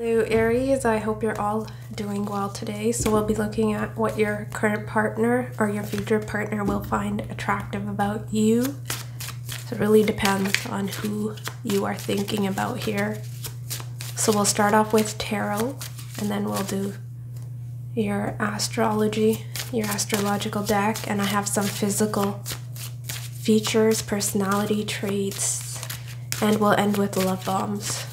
Hello Aries, I hope you're all doing well today. So we'll be looking at what your current partner or your future partner will find attractive about you. So it really depends on who you are thinking about here. So we'll start off with tarot, and then we'll do your astrology, your astrological deck, and I have some physical features, personality traits, and we'll end with love bombs.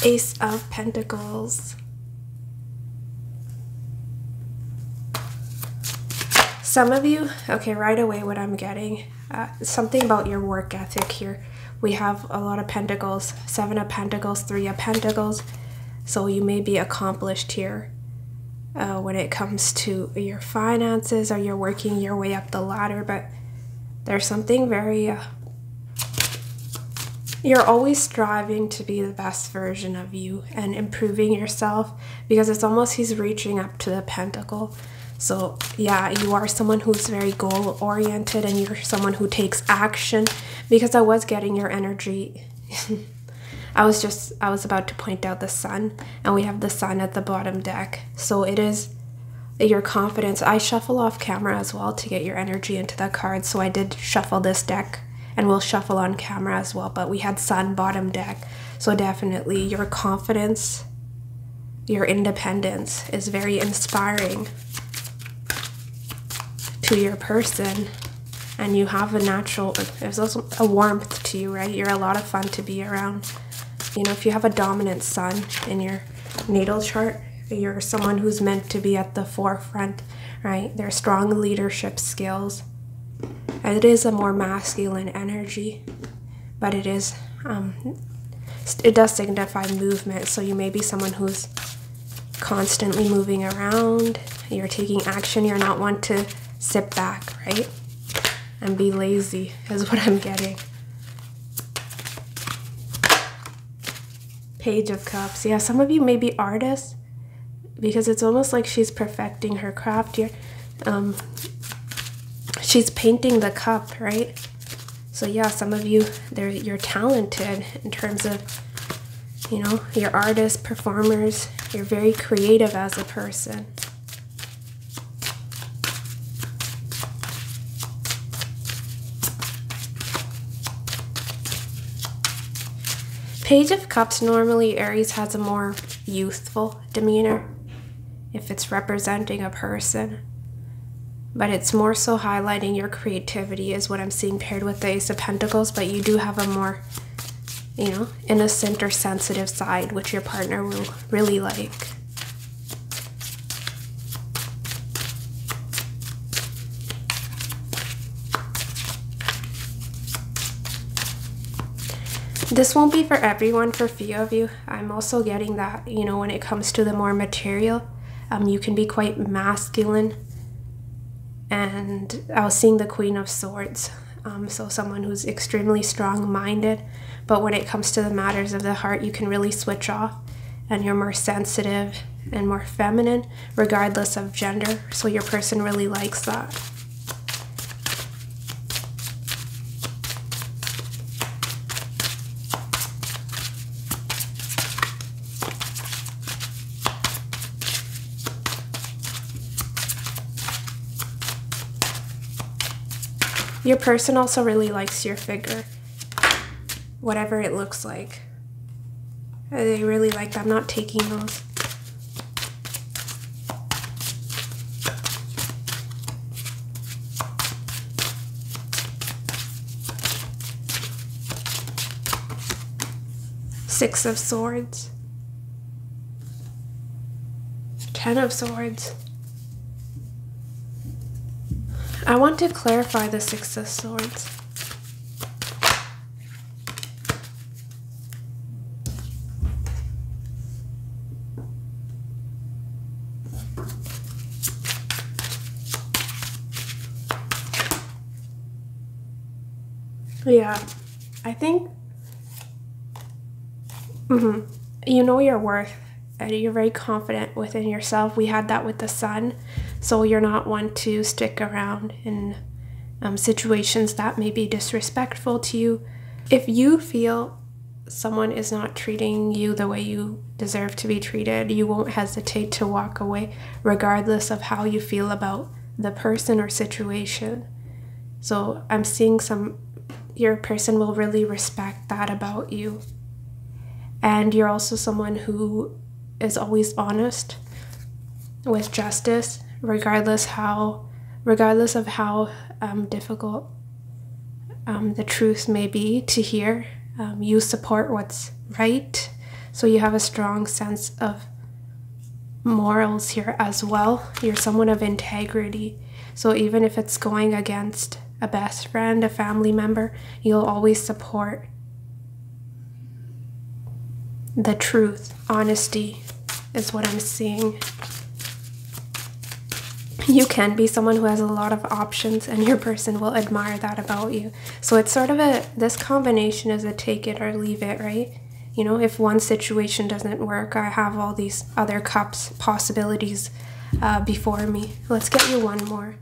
Ace of Pentacles. Some of you, okay, right away what I'm getting, something about your work ethic here. We have a lot of pentacles, 7 of Pentacles, 3 of Pentacles. So you may be accomplished here when it comes to your finances, or you're working your way up the ladder, but there's something very... You're always striving to be the best version of you and improving yourself, because it's almost he's reaching up to the pentacle. So yeah, you are someone who's very goal oriented, and you're someone who takes action, because I was getting your energy. I was about to point out the sun, and we have the sun at the bottom deck. So it is your confidence. I shuffle off camera as well to get your energy into the card. So I did shuffle this deck, and we'll shuffle on camera as well, but we had sun bottom deck. So definitely your confidence, your independence is very inspiring to your person, and you have a natural, there's also a warmth to you, right? You're a lot of fun to be around. You know, if you have a dominant sun in your natal chart, you're someone who's meant to be at the forefront, right? There's strong leadership skills. And it is a more masculine energy, but it is, it does signify movement. So you may be someone who's constantly moving around. You're taking action. You're not one to sit back, right? And be lazy is what I'm getting. Page of Cups. Yeah, some of you may be artists, because it's almost like she's perfecting her craft here. She's painting the cup, right? So yeah, some of you, you're talented in terms of, you know, you're artists, performers. You're very creative as a person. Page of Cups, normally Aries has a more youthful demeanor if it's representing a person. But it's more so highlighting your creativity is what I'm seeing paired with the Ace of Pentacles. But you do have a more, you know, innocent or sensitive side, which your partner will really like. This won't be for everyone, for a few of you. I'm also getting that, you know, when it comes to the more material, you can be quite masculine. And I was seeing the Queen of Swords, so someone who's extremely strong-minded, but when it comes to the matters of the heart, you can really switch off, and you're more sensitive and more feminine, regardless of gender, so your person really likes that. Your person also really likes your figure, whatever it looks like. They really like that. I'm not taking those. Six of Swords. 10 of Swords. I want to clarify the Six of Swords. Yeah, I think you know your worth, and you're very confident within yourself. We had that with the sun, so you're not one to stick around in situations that may be disrespectful to you. If you feel someone is not treating you the way you deserve to be treated, you won't hesitate to walk away, regardless of how you feel about the person or situation. So I'm seeing your person will really respect that about you. And you're also someone who is always honest with justice, regardless of how difficult the truth may be to hear. You support what's right, so you have a strong sense of morals here as well. You're someone of integrity, so even if it's going against a best friend, a family member, you'll always support the truth. Honesty is what I'm seeing. You can be someone who has a lot of options, and your person will admire that about you. So it's sort of this combination is a take it or leave it, right? You know, if one situation doesn't work, I have all these other cups possibilities before me. Let's get you one more.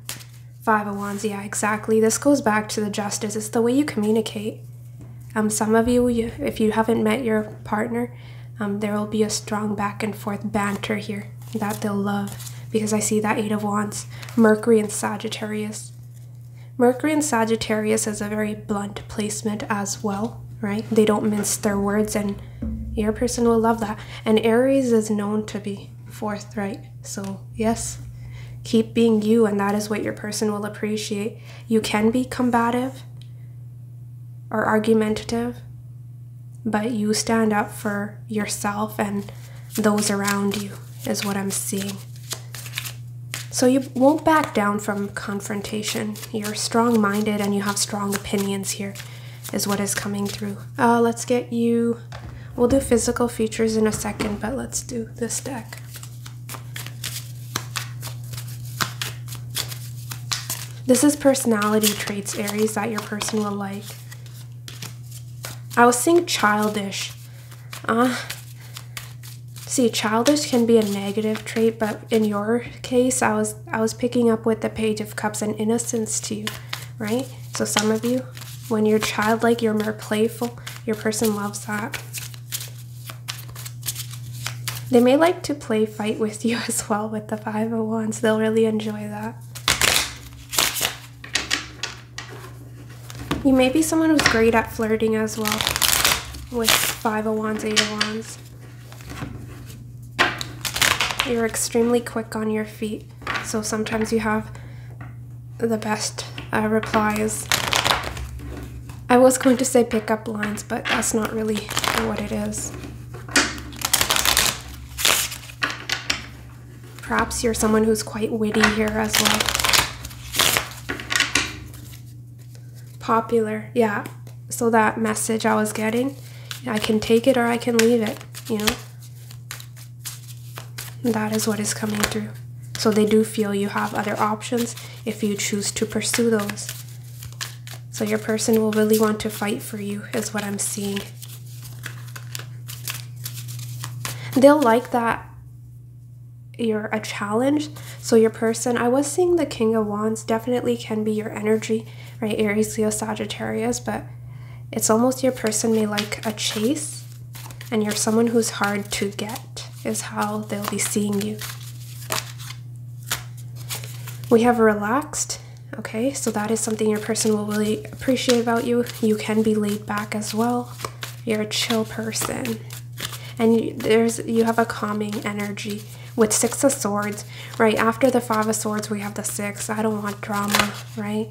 5 of Wands, yeah, exactly. This goes back to the justice. It's the way you communicate. Some of you, if you haven't met your partner, there will be a strong back and forth banter here that they'll love. Because I see that 8 of Wands, Mercury and Sagittarius. Mercury and Sagittarius is a very blunt placement as well, right? They don't mince their words, and your person will love that. And Aries is known to be forthright. So yes, keep being you, and that is what your person will appreciate. You can be combative or argumentative, but you stand up for yourself and those around you is what I'm seeing. So you won't back down from confrontation. You're strong-minded and you have strong opinions here is what is coming through. Let's get you... We'll do physical features in a second, but let's do this deck. This is personality traits, Aries, that your person will like. I was seeing childish. See, childish can be a negative trait, but in your case, I was picking up with the Page of Cups and innocence to you, right? So some of you, when you're childlike, you're more playful. Your person loves that. They may like to play fight with you as well with the 5 of Wands. They'll really enjoy that. You may be someone who's great at flirting as well with 5 of Wands, 8 of Wands. You're extremely quick on your feet, so sometimes you have the best replies. I was going to say pickup lines, but that's not really what it is. Perhaps you're someone who's quite witty here as well. Popular, yeah. So that message I was getting, I can take it or I can leave it, you know. That is what is coming through. So they do feel you have other options if you choose to pursue those. So your person will really want to fight for you is what I'm seeing. They'll like that you're a challenge. So your person, I was seeing the King of Wands definitely can be your energy, right? Aries, Leo, Sagittarius, but it's almost your person may like a chase, and you're someone who's hard to get is how they'll be seeing you. We have relaxed. Okay, so that is something your person will really appreciate about you. You can be laid back as well. You're a chill person. And you have a calming energy with 6 of Swords. Right after the 5 of Swords, we have the 6. I don't want drama, right?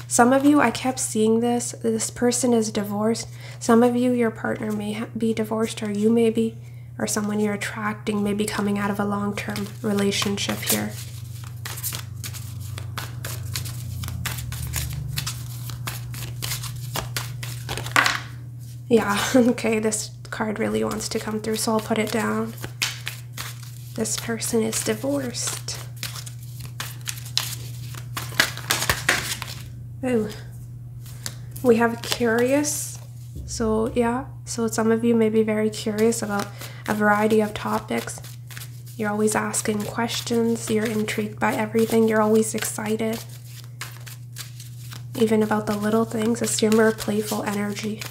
Some of you, I kept seeing this. This person is divorced. Some of you, your partner may be divorced, or you may be, or someone you're attracting may be coming out of a long-term relationship here. Yeah, okay, this card really wants to come through, so I'll put it down. This person is divorced. Oh, we have curious. So yeah, so some of you may be very curious about a variety of topics. You're always asking questions. You're intrigued by everything. You're always excited. Even about the little things. It's your more playful energy.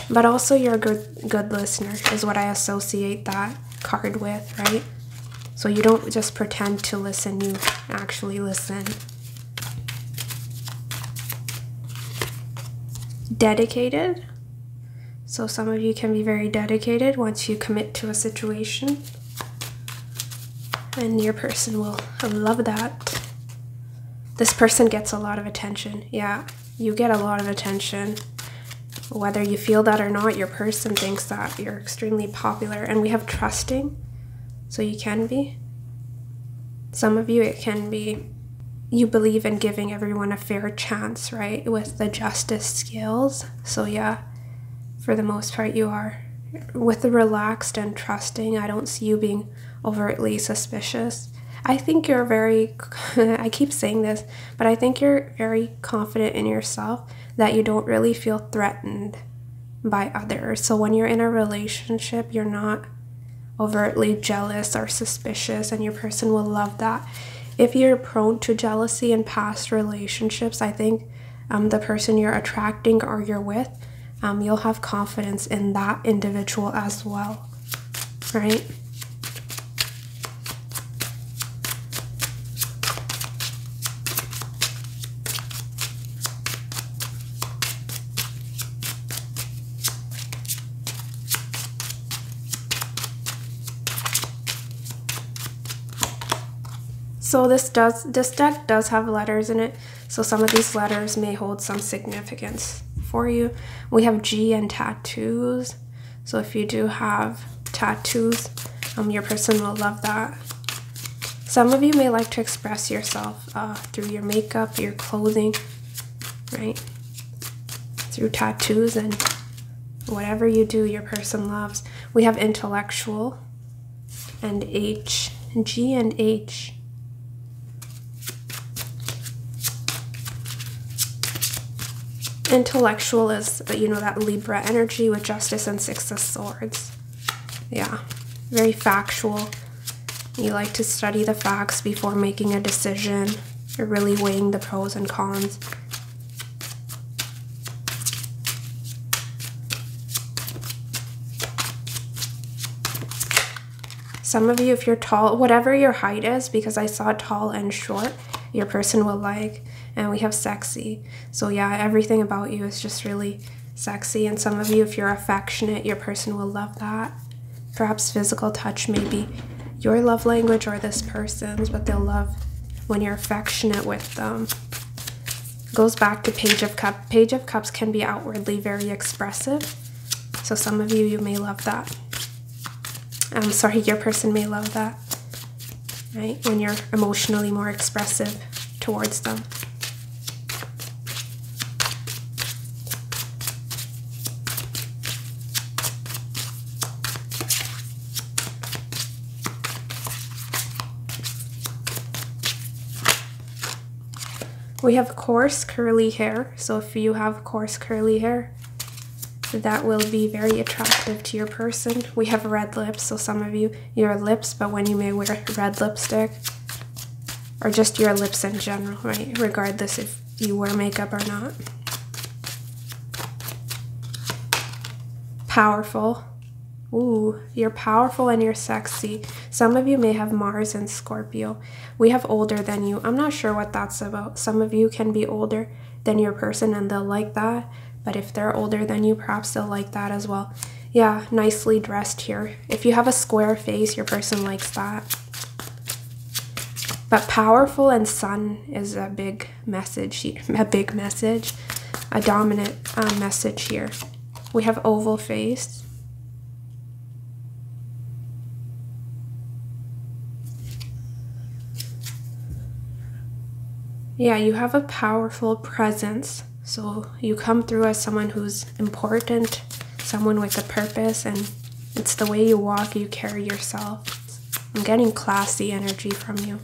But also you're a good listener is what I associate that card with, right? So you don't just pretend to listen, you actually listen. Dedicated. So some of you can be very dedicated once you commit to a situation. And your person will love that. This person gets a lot of attention. Yeah, you get a lot of attention. Whether you feel that or not, your person thinks that you're extremely popular. And we have trusting, so you can be. Some of you, it can be you believe in giving everyone a fair chance, right? With the justice skills. So yeah, for the most part you are. With the relaxed and trusting, I don't see you being overtly suspicious. I think you're very, I keep saying this, but I think you're very confident in yourself that you don't really feel threatened by others. So when you're in a relationship, you're not overtly jealous or suspicious, and your person will love that. If you're prone to jealousy in past relationships, I think the person you're attracting or you're with, you'll have confidence in that individual as well, right? So this deck does have letters in it, so some of these letters may hold some significance for you. We have G and tattoos, so if you do have tattoos, your person will love that. Some of you may like to express yourself through your makeup, your clothing, right? Through tattoos, and whatever you do, your person loves. We have intellectual and H, G and H. Intellectual is, you know, that Libra energy with Justice and Six of Swords. Yeah, very factual. You like to study the facts before making a decision. You're really weighing the pros and cons. Some of you, if you're tall, whatever your height is, because I saw tall and short, your person will like. And we have sexy. So yeah, everything about you is just really sexy. And some of you, if you're affectionate, your person will love that. Perhaps physical touch may be your love language or this person's, but they'll love when you're affectionate with them. Goes back to Page of Cups. Page of Cups can be outwardly very expressive. So some of you, you may love that. I'm sorry, your person may love that, right? When you're emotionally more expressive towards them. We have coarse curly hair, so if you have coarse curly hair, that will be very attractive to your person. We have red lips, so some of you, your lips, but when you may wear red lipstick, or just your lips in general, right? Regardless if you wear makeup or not. Powerful. Ooh, you're powerful and you're sexy. Some of you may have Mars and Scorpio. We have older than you. I'm not sure what that's about. Some of you can be older than your person and they'll like that. But if they're older than you, perhaps they'll like that as well. Yeah, nicely dressed here. If you have a square face, your person likes that. But powerful and sun is a big message here. A dominant message here. We have oval face. Yeah, you have a powerful presence. So you come through as someone who's important, someone with a purpose, and it's the way you walk, you carry yourself. I'm getting classy energy from you.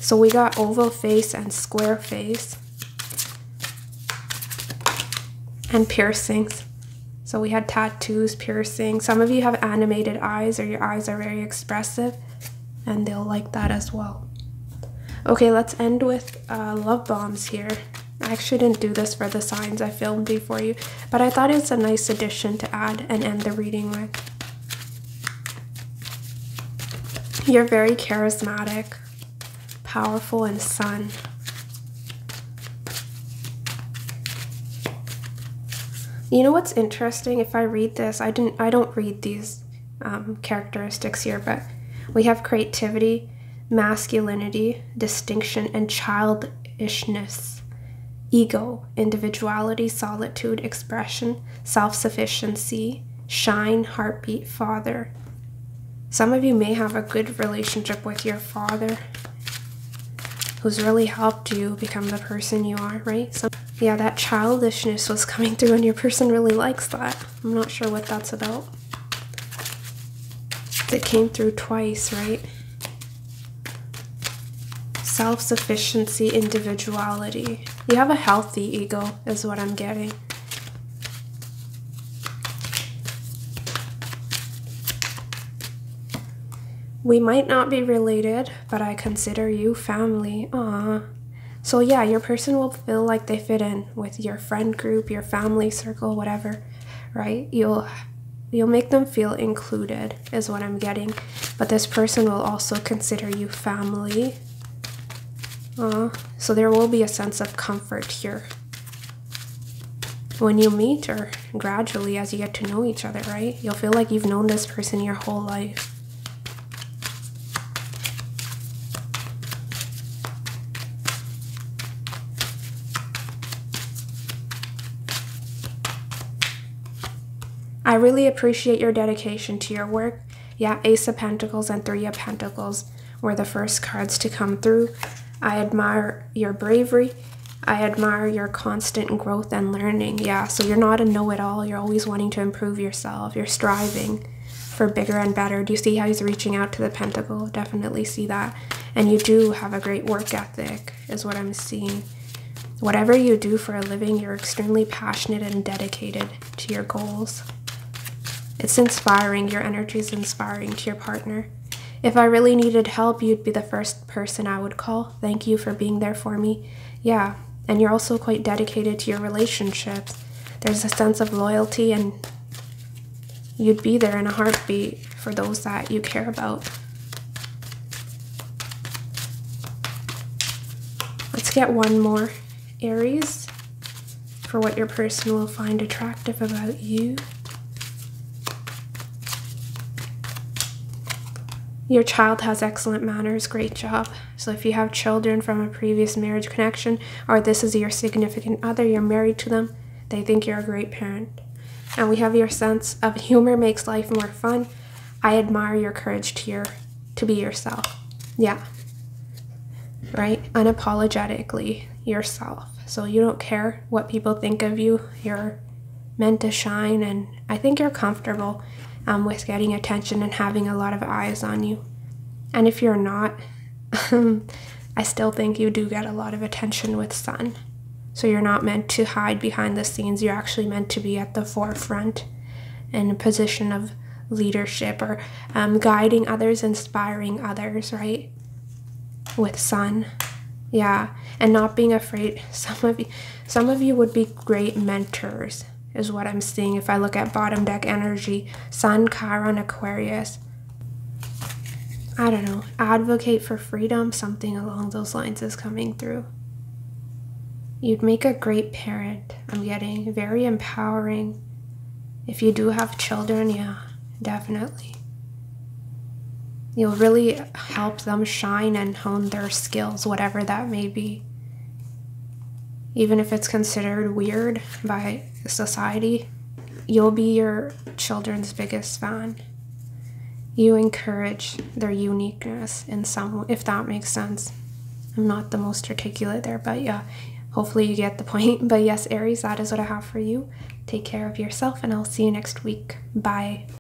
So we got oval face and square face. And piercings. So we had tattoos, piercing. Some of you have animated eyes, or your eyes are very expressive, and they'll like that as well. Okay, let's end with love bombs here. I actually didn't do this for the signs I filmed before you, but I thought it's a nice addition to add and end the reading with. You're very charismatic, powerful, and sun. You know what's interesting? If I read this, I don't read these characteristics here, but we have creativity, masculinity, distinction, and childishness, ego, individuality, solitude, expression, self-sufficiency, shine, heartbeat, father. Some of you may have a good relationship with your father who's really helped you become the person you are, right? Yeah, that childishness was coming through and your person really likes that. I'm not sure what that's about. It came through twice, right? Self-sufficiency, individuality. You have a healthy ego is what I'm getting. We might not be related, but I consider you family. Aww. So yeah, your person will feel like they fit in with your friend group, your family circle, whatever, right? You'll make them feel included is what I'm getting. But this person will also consider you family. So there will be a sense of comfort here when you meet, or gradually as you get to know each other, right? You'll feel like you've known this person your whole life. I really appreciate your dedication to your work. Yeah, Ace of Pentacles and Three of Pentacles were the first cards to come through. I admire your bravery. I admire your constant growth and learning. Yeah, so you're not a know-it-all. You're always wanting to improve yourself. You're striving for bigger and better. Do you see how he's reaching out to the Pentacle? Definitely see that. And you do have a great work ethic is what I'm seeing. Whatever you do for a living, you're extremely passionate and dedicated to your goals. It's inspiring. Your energy is inspiring to your partner. If I really needed help, you'd be the first person I would call. Thank you for being there for me. Yeah, and you're also quite dedicated to your relationships. There's a sense of loyalty, and you'd be there in a heartbeat for those that you care about. Let's get one more, Aries, for what your person will find attractive about you. Your child has excellent manners. Great job. So if you have children from a previous marriage connection, or this is your significant other, you're married to them, they think you're a great parent. And we have your sense of humor makes life more fun. I admire your courage to be yourself. Yeah. Right? Unapologetically yourself. So you don't care what people think of you. You're meant to shine, and I think you're comfortable with getting attention and having a lot of eyes on you. And if you're not, I still think you do get a lot of attention with Sun. So you're not meant to hide behind the scenes. You're actually meant to be at the forefront in a position of leadership, or guiding others, inspiring others, right? With Sun. Yeah, and not being afraid. Some of you would be great mentors is what I'm seeing if I look at bottom deck energy. Sun, Chiron, Aquarius. I don't know. Advocate for freedom. Something along those lines is coming through. You'd make a great parent. I'm getting very empowering. If you do have children, yeah, definitely. You'll really help them shine and hone their skills, whatever that may be. Even if it's considered weird by society, you'll be your children's biggest fan. You encourage their uniqueness in some, if that makes sense. I'm not the most articulate there, but yeah, hopefully you get the point. But yes, Aries, that is what I have for you. Take care of yourself, and I'll see you next week. Bye.